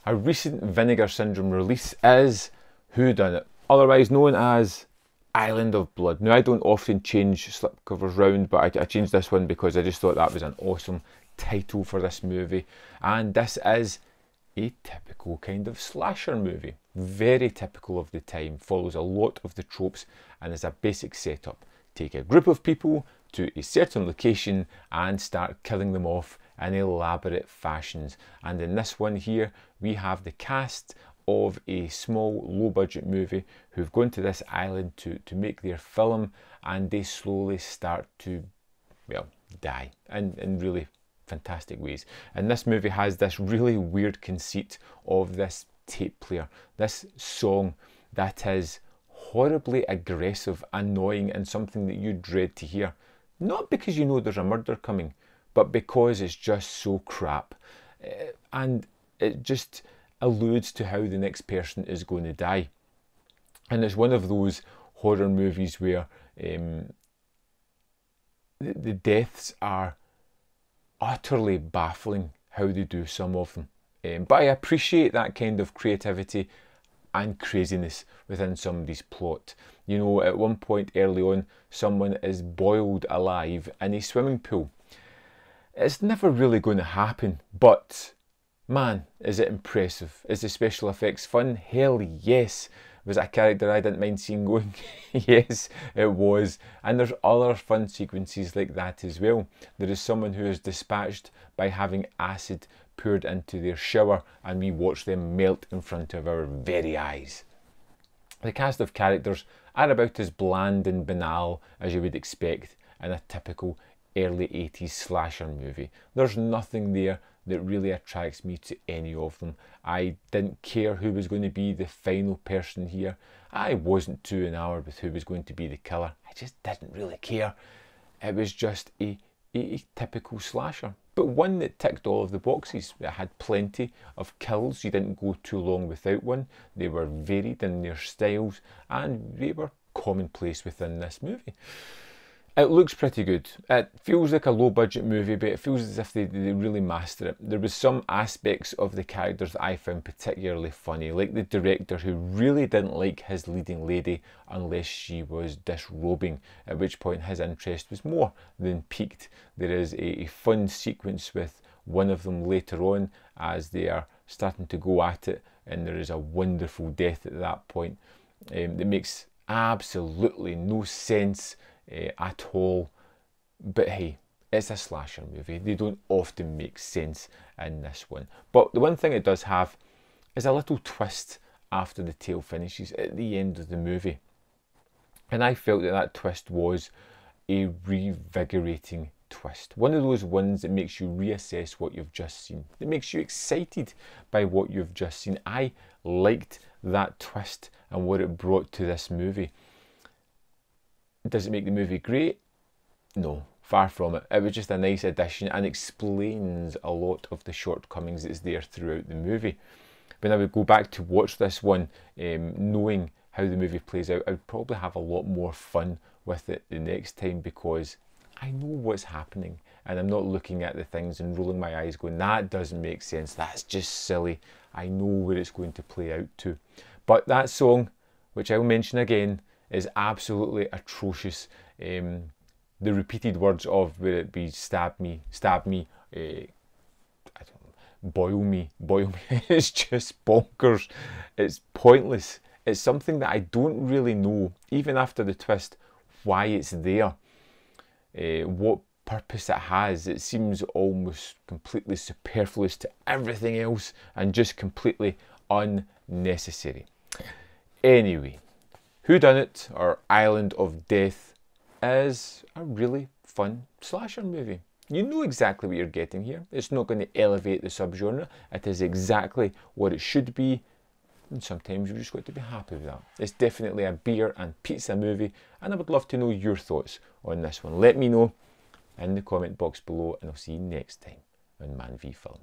A recent Vinegar Syndrome release is Whodunit, otherwise known as Island of Blood. Now, I don't often change slipcovers round, but I changed this one because I just thought that was an awesome title for this movie. And this is a typical kind of slasher movie. Very typical of the time, follows a lot of the tropes and is a basic setup. Take a group of people to a certain location and start killing them off in elaborate fashions. And in this one here, we have the cast of a small low budget movie who've gone to this island to make their film, and they slowly start to, well, die in really fantastic ways. And this movie has this really weird conceit of this tape player, this song that is horribly aggressive, annoying, and something that you dread to hear. Not because you know there's a murder coming, but because it's just so crap. And it just alludes to how the next person is going to die. And it's one of those horror movies where the deaths are utterly baffling, how they do some of them. But I appreciate that kind of creativity and craziness within somebody's plot. You know, at one point early on, someone is boiled alive in a swimming pool. It's never really going to happen, but man, is it impressive. Is the special effects fun? Hell yes. Was it a character I didn't mind seeing going? Yes, it was. And there's other fun sequences like that as well. There is someone who is dispatched by having acid poured into their shower, and we watch them melt in front of our very eyes. The cast of characters are about as bland and banal as you would expect in a typical early 80s slasher movie. There's nothing there that really attracts me to any of them. I didn't care who was going to be the final person here. I wasn't too enamored with who was going to be the killer. I just didn't really care. It was just a typical slasher, but one that ticked all of the boxes. It had plenty of kills. You didn't go too long without one. They were varied in their styles, and they were commonplace within this movie. It looks pretty good. It feels like a low budget movie, but it feels as if they really master it. There was some aspects of the characters that I found particularly funny, like the director who really didn't like his leading lady unless she was disrobing, at which point his interest was more than piqued. There is a fun sequence with one of them later on as they are starting to go at it, and there is a wonderful death at that point that makes absolutely no sense at all. But hey, it's a slasher movie. They don't often make sense in this one. But the one thing it does have is a little twist after the tale finishes at the end of the movie. And I felt that that twist was a revigorating twist. One of those ones that makes you reassess what you've just seen. That makes you excited by what you've just seen. I liked that twist and what it brought to this movie. Does it make the movie great? No, far from it. It was just a nice addition and explains a lot of the shortcomings that's there throughout the movie. When I would go back to watch this one, knowing how the movie plays out, I would probably have a lot more fun with it the next time, because I know what's happening and I'm not looking at the things and rolling my eyes going, that doesn't make sense, that's just silly. I know where it's going to play out to. But that song, which I'll mention again, is absolutely atrocious. The repeated words of, whether it be stab me, I don't know, boil me, it's just bonkers. It's pointless. It's something that I don't really know, even after the twist, why it's there, what purpose it has. It seems almost completely superfluous to everything else and just completely unnecessary. Anyway, Whodunit, or Island of Death, is a really fun slasher movie. You know exactly what you're getting here. It's not going to elevate the subgenre. It is exactly what it should be, and sometimes you've just got to be happy with that. It's definitely a beer and pizza movie, and I would love to know your thoughts on this one. Let me know in the comment box below, and I'll see you next time on Man v Film.